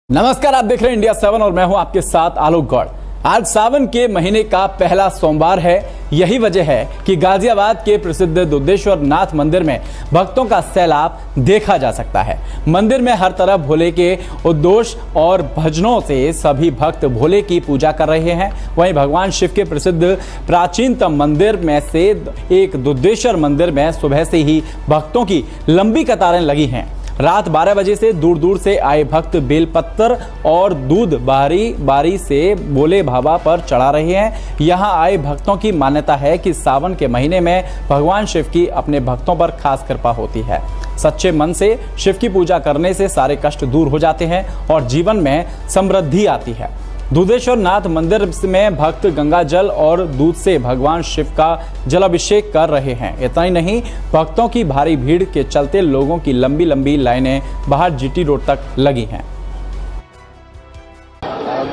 नमस्कार, आप देख रहे हैं इंडिया 7 और मैं हूं आपके साथ आलोक गौड़। आज सावन के महीने का पहला सोमवार है। यही वजह है कि गाजियाबाद के प्रसिद्ध दुधेश्वर नाथ मंदिर में भक्तों का सैलाब देखा जा सकता है। मंदिर में हर तरफ भोले के उद्घोष और भजनों से सभी भक्त भोले की पूजा कर रहे हैं। वहीं भगवान शिव के प्रसिद्ध प्राचीनतम मंदिर में से एक दुधेश्वर मंदिर में सुबह से ही भक्तों की लंबी कतारें लगी हैं। रात 12 बजे से दूर दूर से आए भक्त बेलपत्र और दूध बारी बारी से भोले बाबा पर चढ़ा रहे हैं। यहां आए भक्तों की मान्यता है कि सावन के महीने में भगवान शिव की अपने भक्तों पर खास कृपा होती है। सच्चे मन से शिव की पूजा करने से सारे कष्ट दूर हो जाते हैं और जीवन में समृद्धि आती है। दुधेश्वर नाथ मंदिर में भक्त गंगा जल और दूध से भगवान शिव का जलाभिषेक कर रहे हैं। इतना ही नहीं, भक्तों की भारी भीड़ के चलते लोगों की लंबी लंबी लाइनें बाहर जीटी रोड तक लगी हैं।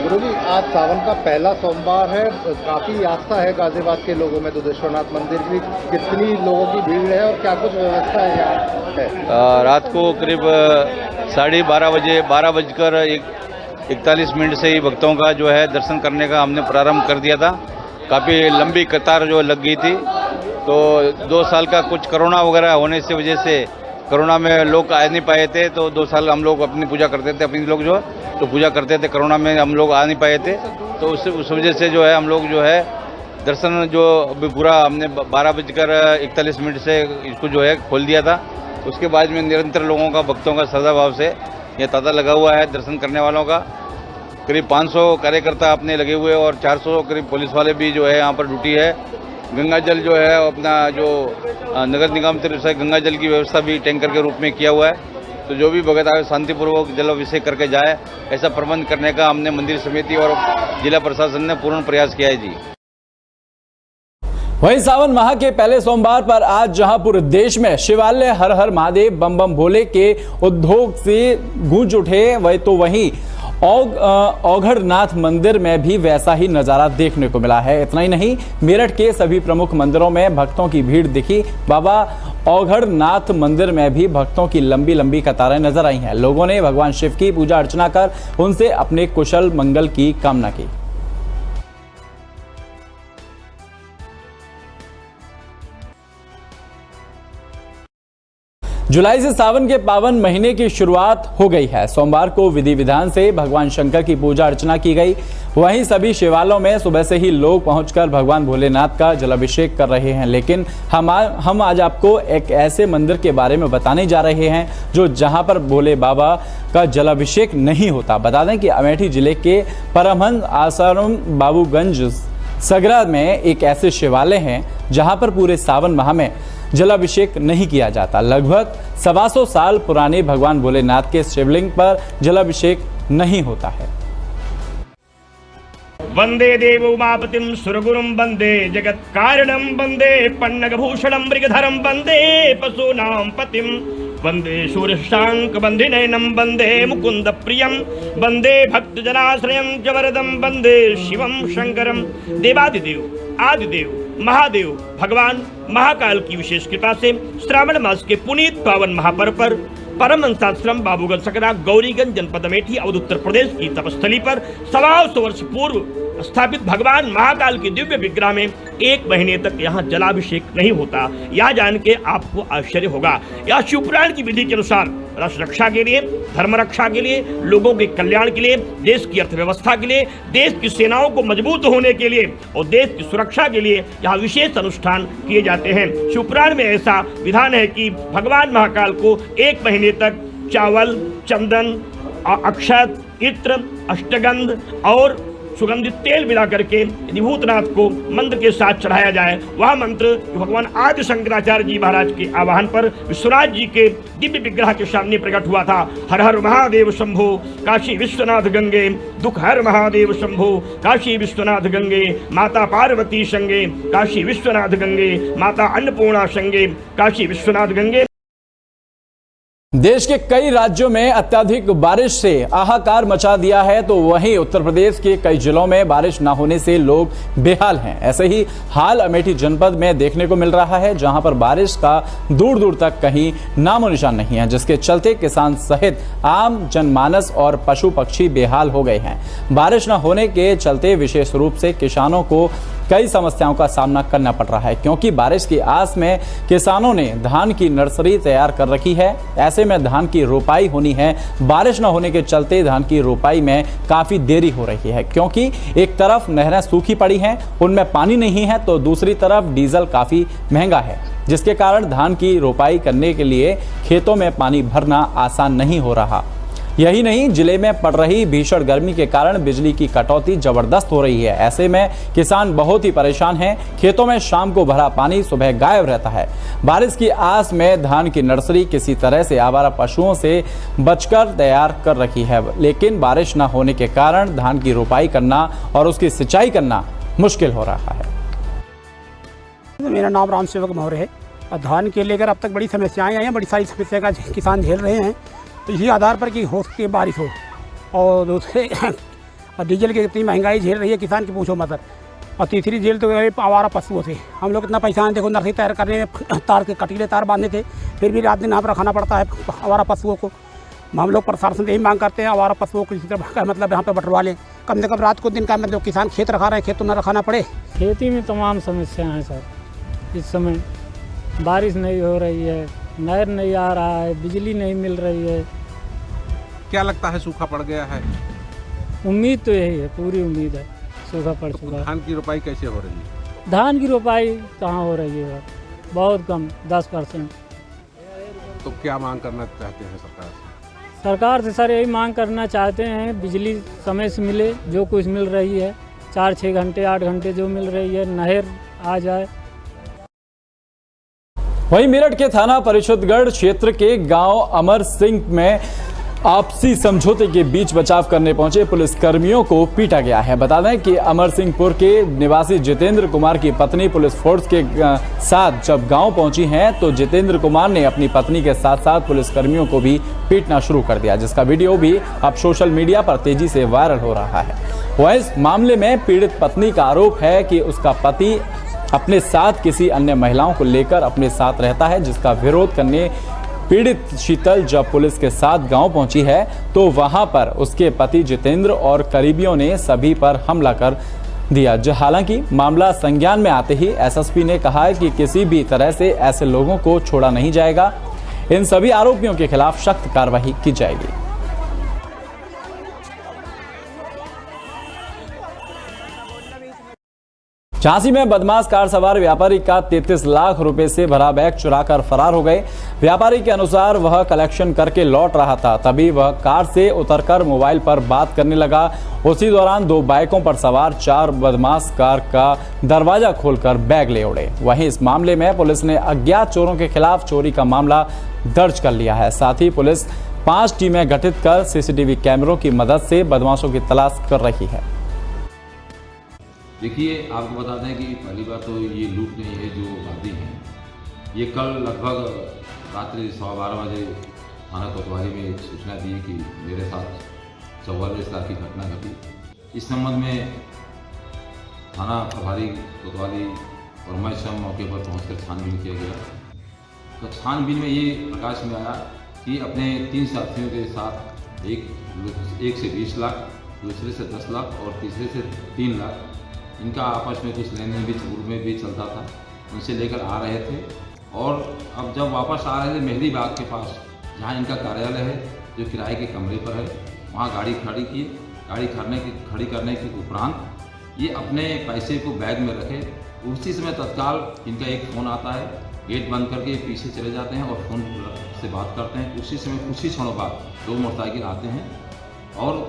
गुरुजी, आज सावन का पहला सोमवार है, काफी आस्था है गाजियाबाद के लोगों में दुधेश्वर नाथ मंदिर की। कितनी लोगों की भीड़ है और क्या कुछ व्यवस्था है यहाँ है? रात को करीब 12:30 बजे 12:41 से ही भक्तों का जो है दर्शन करने का हमने प्रारंभ कर दिया था। काफ़ी लंबी कतार जो लग गई थी, तो 2 साल का कुछ कोरोना वगैरह होने से वजह से कोरोना में लोग आ नहीं पाए थे, तो 2 साल हम लोग अपनी पूजा करते थे। अपनी लोग जो तो पूजा करते थे, कोरोना में हम लोग आ नहीं पाए थे, तो उस वजह से जो है हम लोग जो है दर्शन जो अभी पूरा हमने 12:41 से इसको जो है खोल दिया था। उसके बाद में निरंतर लोगों का, भक्तों का श्रद्धा भाव से यह तांता लगा हुआ है दर्शन करने वालों का। करीब 500 कार्यकर्ता अपने लगे हुए और 400 करीब पुलिस वाले भी जो है यहाँ पर ड्यूटी है। गंगा जल जो है अपना जो नगर निगम तरफ से गंगा जल की व्यवस्था भी टैंकर के रूप में किया हुआ है, तो जो भी भगत आए शांतिपूर्वक जलाभिषेक करके जाए, ऐसा प्रबंध करने का हमने मंदिर समिति और जिला प्रशासन ने पूर्ण प्रयास किया है जी। वहीं सावन माह के पहले सोमवार पर आज जहां पूरे देश में शिवालय हर हर महादेव बम बम भोले के उद्योग से गूंज उठे, वहीं औघड़नाथ मंदिर में भी वैसा ही नजारा देखने को मिला है। इतना ही नहीं, मेरठ के सभी प्रमुख मंदिरों में भक्तों की भीड़ दिखी। बाबा औघड़नाथ मंदिर में भी भक्तों की लंबी लंबी कतारें नजर आई हैं। लोगों ने भगवान शिव की पूजा अर्चना कर उनसे अपने कुशल मंगल की कामना की। जुलाई से सावन के पावन महीने की शुरुआत हो गई है। सोमवार को विधि विधान से भगवान शंकर की पूजा अर्चना की गई। वहीं सभी शिवालयों में सुबह से ही लोग पहुंचकर भगवान भोलेनाथ का जलाभिषेक कर रहे हैं। लेकिन हम आज आपको एक ऐसे मंदिर के बारे में बताने जा रहे हैं जो जहां पर भोले बाबा का जलाभिषेक नहीं होता। बता दें कि अमेठी जिले के परमहंस आश्रम बाबूगंज सगरा में एक ऐसे शिवालय हैं जहां पर पूरे सावन माह में जलाभिषेक नहीं किया जाता। लगभग 125 साल पुराने भगवान भोलेनाथ के शिवलिंग पर जलाभिषेक नहीं होता है। वंदे देव उमापतिम सुरगुरुम वंदे जगत कारणम वंदे पन्नगभूषणम मृगधरम वंदे पशूनां पतिम वंदे शूरशांक वंदे नयनम वंदे मुकुंद प्रियम वंदे भक्तजनाश्रयम च वरदम वंदे शिवम शंकरम। देवादिदेव आदिदेव महादेव भगवान महाकाल की विशेष कृपा से श्रावण मास के पुनीत पावन महापर्व पर परमहंसाश्रम बाबूगंज सकरा गौरीगंज जनपद अमेठी अवध उत्तर प्रदेश की तपस्थली पर 125 वर्ष पूर्व स्थापित भगवान महाकाल की दिव्य विग्रह में 1 महीने तक यहाँ जलाभिषेक नहीं होता। यह जान के आपको आश्चर्य होगा। यह शिवपुराण की विधि के अनुसार रस रक्षा के लिए, धर्म रक्षा के लिए, लोगों के कल्याण के लिए, देश की अर्थव्यवस्था के लिए, देश की सेनाओं को मजबूत होने के लिए और देश की सुरक्षा के लिए यहाँ विशेष अनुष्ठान किए जाते हैं। शिवपुराण में ऐसा विधान है कि भगवान महाकाल को 1 महीने तक चावल, चंदन, अक्षत, इत्र, अष्टगंध और सुगंधित तेल मिला करके यदि भूतनाथ को मंत्र के साथ चढ़ाया जाए, वह मंत्र भगवान आदि शंकराचार्य जी महाराज के आवाहन पर विश्वनाथ जी के दिव्य विग्रह के सामने प्रकट हुआ था। हर हर महादेव शंभो काशी विश्वनाथ गंगे, दुख हर महादेव शंभो काशी विश्वनाथ गंगे, माता पार्वती संगे काशी विश्वनाथ गंगे, माता अन्नपूर्णा संगे काशी विश्वनाथ गंगे। देश के कई राज्यों में अत्यधिक बारिश से हाहाकार मचा दिया है, तो वहीं उत्तर प्रदेश के कई जिलों में बारिश न होने से लोग बेहाल हैं। ऐसे ही हाल अमेठी जनपद में देखने को मिल रहा है, जहां पर बारिश का दूर दूर तक कहीं नामो निशान नहीं है, जिसके चलते किसान सहित आम जनमानस और पशु पक्षी बेहाल हो गए हैं। बारिश न होने के चलते विशेष रूप से किसानों को कई समस्याओं का सामना करना पड़ रहा है, क्योंकि बारिश की आस में किसानों ने धान की नर्सरी तैयार कर रखी है। ऐसे में धान की रोपाई होनी है, बारिश न होने के चलते धान की रोपाई में काफी देरी हो रही है, क्योंकि एक तरफ नहरें सूखी पड़ी हैं, उनमें पानी नहीं है, तो दूसरी तरफ डीजल काफी महंगा है, जिसके कारण धान की रोपाई करने के लिए खेतों में पानी भरना आसान नहीं हो रहा। यही नहीं, जिले में पड़ रही भीषण गर्मी के कारण बिजली की कटौती जबरदस्त हो रही है। ऐसे में किसान बहुत ही परेशान हैं। खेतों में शाम को भरा पानी सुबह गायब रहता है। बारिश की आस में धान की नर्सरी किसी तरह से आवारा पशुओं से बचकर तैयार कर रखी है, लेकिन बारिश न होने के कारण धान की रोपाई करना और उसकी सिंचाई करना मुश्किल हो रहा है। मेरा नाम राम सेवक मौर्य है और धान के लेकर अब तक बड़ी समस्याएं आई हैं, बड़ी सारी समस्या का किसान झेल रहे हैं। तो इसी आधार पर कि हो सकती है बारिश हो, और दूसरे डीजल की इतनी महंगाई झेल रही है किसान की पूछो मत। और तीसरी झेल तो आवारा पशुओं से हम लोग इतना परेशान, देखो नर्सरी तैयार करने में तार के कटीले तार बांधने थे, फिर भी रात दिन यहाँ पर रखाना पड़ता है आवारा पशुओं को। हम लोग प्रशासन से यही मांग करते हैं आवारा पशुओं को इसी तरह मतलब यहाँ पर बंटवा लें, कम से कम रात को दिन का मतलब किसान खेत रखा रहे हैं, खेत तो न रखाना पड़े। खेती में तमाम समस्याएं हैं सर। इस समय बारिश नहीं हो रही है, नहर नहीं आ रहा है, बिजली नहीं मिल रही है। क्या लगता है सूखा पड़ गया है? उम्मीद तो यही है, पूरी उम्मीद है सूखा पड़ चुका है। धान की रोपाई कैसे हो रही है? धान की रोपाई कहाँ हो रही है, बहुत कम, 10%। तो क्या मांग करना चाहते हैं सरकार से? सरकार से सर यही मांग करना चाहते हैं, बिजली समय से मिले, जो कुछ मिल रही है 4-6 घंटे 8 घंटे जो मिल रही है, नहर आ जाए। वहीं मेरठ के थाना परिषदगढ़ क्षेत्र के गांव अमर सिंह में आपसी समझौते के बीच बचाव करने पहुंचे पुलिस कर्मियों को पीटा गया है। बता दें कि अमर सिंहपुर के निवासी जितेंद्र कुमार की पत्नी पुलिस फोर्स के साथ जब गांव पहुंची हैं, तो जितेंद्र कुमार ने अपनी पत्नी के साथ साथ पुलिस कर्मियों को भी पीटना शुरू कर दिया, जिसका वीडियो भी अब सोशल मीडिया पर तेजी से वायरल हो रहा है। वह इस मामले में पीड़ित पत्नी का आरोप है कि उसका पति अपने साथ किसी अन्य महिलाओं को लेकर अपने साथ रहता है, जिसका विरोध करने पीड़ित शीतल जब पुलिस के साथ गांव पहुंची है, तो वहां पर उसके पति जितेंद्र और करीबियों ने सभी पर हमला कर दिया। हालांकि मामला संज्ञान में आते ही एसएसपी ने कहा है कि किसी भी तरह से ऐसे लोगों को छोड़ा नहीं जाएगा। इन सभी आरोपियों के खिलाफ सख्त कार्रवाई की जाएगी। झांसी में बदमाश कार सवार व्यापारी का 33 लाख रुपए से भरा बैग चुराकर फरार हो गए। व्यापारी के अनुसार वह कलेक्शन करके लौट रहा था, तभी वह कार से उतरकर मोबाइल पर बात करने लगा। उसी दौरान 2 बाइकों पर सवार 4 बदमाश कार का दरवाजा खोलकर बैग ले उड़े। वहीं इस मामले में पुलिस ने अज्ञात चोरों के खिलाफ चोरी का मामला दर्ज कर लिया है। साथ ही पुलिस 5 टीमें गठित कर सीसीटीवी कैमरों की मदद से बदमाशों की तलाश कर रही है। देखिए, आपको बता दें कि पहली बात तो ये लूट नहीं है जो वादी हैं। ये कल लगभग रात्रि 12:15 बजे थाना कोतवाली में एक सूचना दी कि मेरे साथ 44 लाख की घटना घटी। इस संबंध में थाना प्रभारी कोतवाली और मैं स्वयं मौके पर पहुंचकर छानबीन किया गया। तो छानबीन में ये प्रकाश में आया कि अपने 3 साथियों के साथ एक से 20 लाख, दूसरे से 10 लाख और तीसरे से 3 लाख इनका आपस में कुछ लेन देन भी पूर्व में भी चलता था, उनसे लेकर आ रहे थे। और अब जब वापस आ रहे थे मेहदी बाग के पास, जहां इनका कार्यालय है, जो किराए के कमरे पर है, वहां गाड़ी खड़ी की। गाड़ी खड़ी करने के उपरांत ये अपने पैसे को बैग में रखे। उसी समय तत्काल इनका एक फ़ोन आता है, गेट बंद करके पीछे चले जाते हैं और फ़ोन से बात करते हैं। उसी समय कुछ ही क्षणों बाद 2 मोटरसाइकिल आते हैं और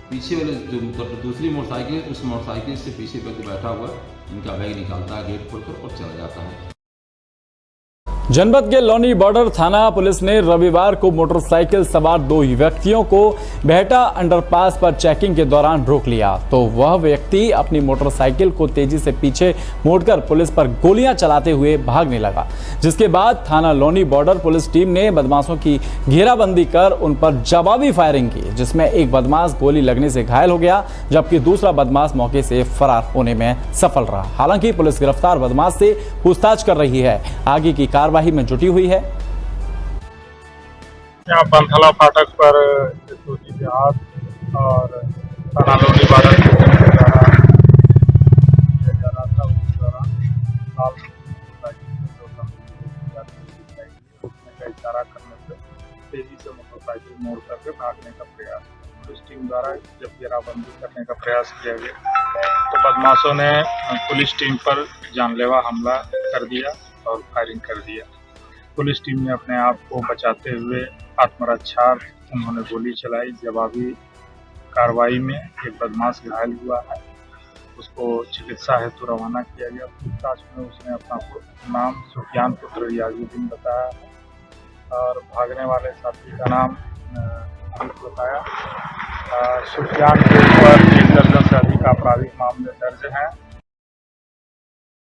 पीछे वाले जो दूसरी मोटरसाइकिल, उस मोटरसाइकिल से पीछे व्यक्ति बैठा हुआ इनका बैग निकालता है गेट खोलकर और चला जाता है। जनपद के लोनी बॉर्डर थाना पुलिस ने रविवार को मोटरसाइकिल सवार 2 व्यक्तियों को बेहटा अंडरपास पर चेकिंग के दौरान रोक लिया तो वह व्यक्ति अपनी मोटरसाइकिल को तेजी से पीछे मोड़कर पुलिस पर गोलियां चलाते हुए भागने लगा, जिसके बाद थाना लोनी बॉर्डर पुलिस टीम ने बदमाशों की घेराबंदी कर उन पर जवाबी फायरिंग की, जिसमें एक बदमाश गोली लगने से घायल हो गया जबकि दूसरा बदमाश मौके से फरार होने में सफल रहा। हालांकि पुलिस गिरफ्तार बदमाश से पूछताछ कर रही है, आगे की कार्यवाही में जुटी हुई है। यहाँ बंथला फाटक पर देहात और थाना लोनी बॉर्डर जा रहा था, उस दौरान उसने का इशारा करने से तेजी से मोटरसाइकिल मोड़ करके भागने का प्रयास। पुलिस टीम द्वारा जब घेराबंदी करने का प्रयास किया गया तो बदमाशों ने पुलिस टीम पर जानलेवा हमला कर दिया और फायरिंग कर दिया। पुलिस टीम ने अपने आप को बचाते हुए आत्मरक्षार्थ उन्होंने गोली चलाई। जवाबी कार्रवाई में एक बदमाश घायल हुआ है, उसको चिकित्सा हेतु रवाना किया गया। पूछताछ में उसने अपना नाम सुफियान पुत्र रियाजुद्दीन बताया और भागने वाले साथी का नाम बताया। सुफियान के ऊपर 1 दर्जन से अधिक आपराधिक मामले दर्ज हैं।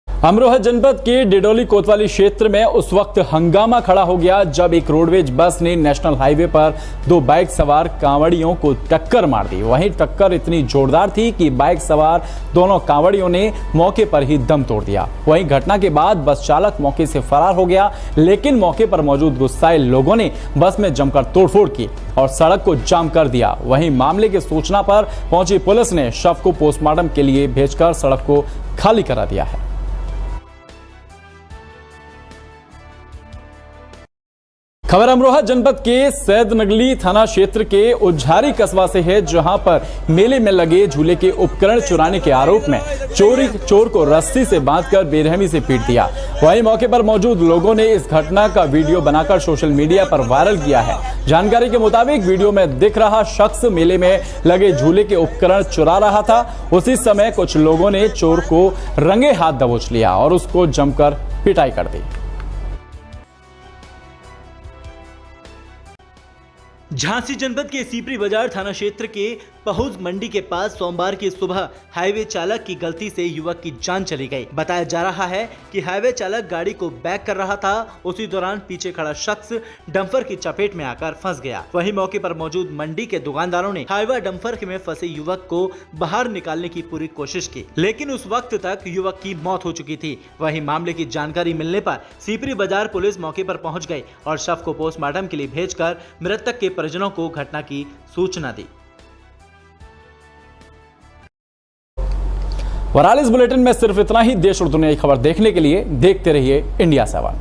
अमरोहा जनपद के डिडोली कोतवाली क्षेत्र में उस वक्त हंगामा खड़ा हो गया जब एक रोडवेज बस ने नेशनल हाईवे पर 2 बाइक सवार कांवड़ियों को टक्कर मार दी। वहीं टक्कर इतनी जोरदार थी कि बाइक सवार दोनों कांवड़ियों ने मौके पर ही दम तोड़ दिया। वहीं घटना के बाद बस चालक मौके से फरार हो गया, लेकिन मौके पर मौजूद गुस्साए लोगों ने बस में जमकर तोड़फोड़ की और सड़क को जाम कर दिया। वहीं मामले की सूचना पर पहुंची पुलिस ने शव को पोस्टमार्टम के लिए भेजकर सड़क को खाली करा दिया है। खबर अमरोहा जनपद के सैदनगली थाना क्षेत्र के उज्झारी कस्बा से है, जहां पर मेले में लगे झूले के उपकरण चुराने के आरोप में चोर को रस्सी से बांधकर बेरहमी से पीट दिया। वहीं मौके पर मौजूद लोगों ने इस घटना का वीडियो बनाकर सोशल मीडिया पर वायरल किया है। जानकारी के मुताबिक वीडियो में दिख रहा शख्स मेले में लगे झूले के उपकरण चुरा रहा था। उसी समय कुछ लोगों ने चोर को रंगे हाथ दबोच लिया और उसको जमकर पिटाई कर दी। झांसी जनपद के सीपरी बाजार थाना क्षेत्र के पहुज मंडी के पास सोमवार की सुबह हाईवे चालक की गलती से युवक की जान चली गई। बताया जा रहा है कि हाईवे चालक गाड़ी को बैक कर रहा था, उसी दौरान पीछे खड़ा शख्स डंपर की चपेट में आकर फंस गया। वहीं मौके पर मौजूद मंडी के दुकानदारों ने हाईवे डंपर में फंसे युवक को बाहर निकालने की पूरी कोशिश की, लेकिन उस वक्त तक युवक की मौत हो चुकी थी। वहीं मामले की जानकारी मिलने पर सीपरी बाजार पुलिस मौके पर पहुंच गई और शव को पोस्टमार्टम के लिए भेजकर मृतक के परिजनों को घटना की सूचना दी। और इस बुलेटिन में सिर्फ इतना ही। देश और दुनिया की खबर देखने के लिए देखते रहिए इंडिया 7।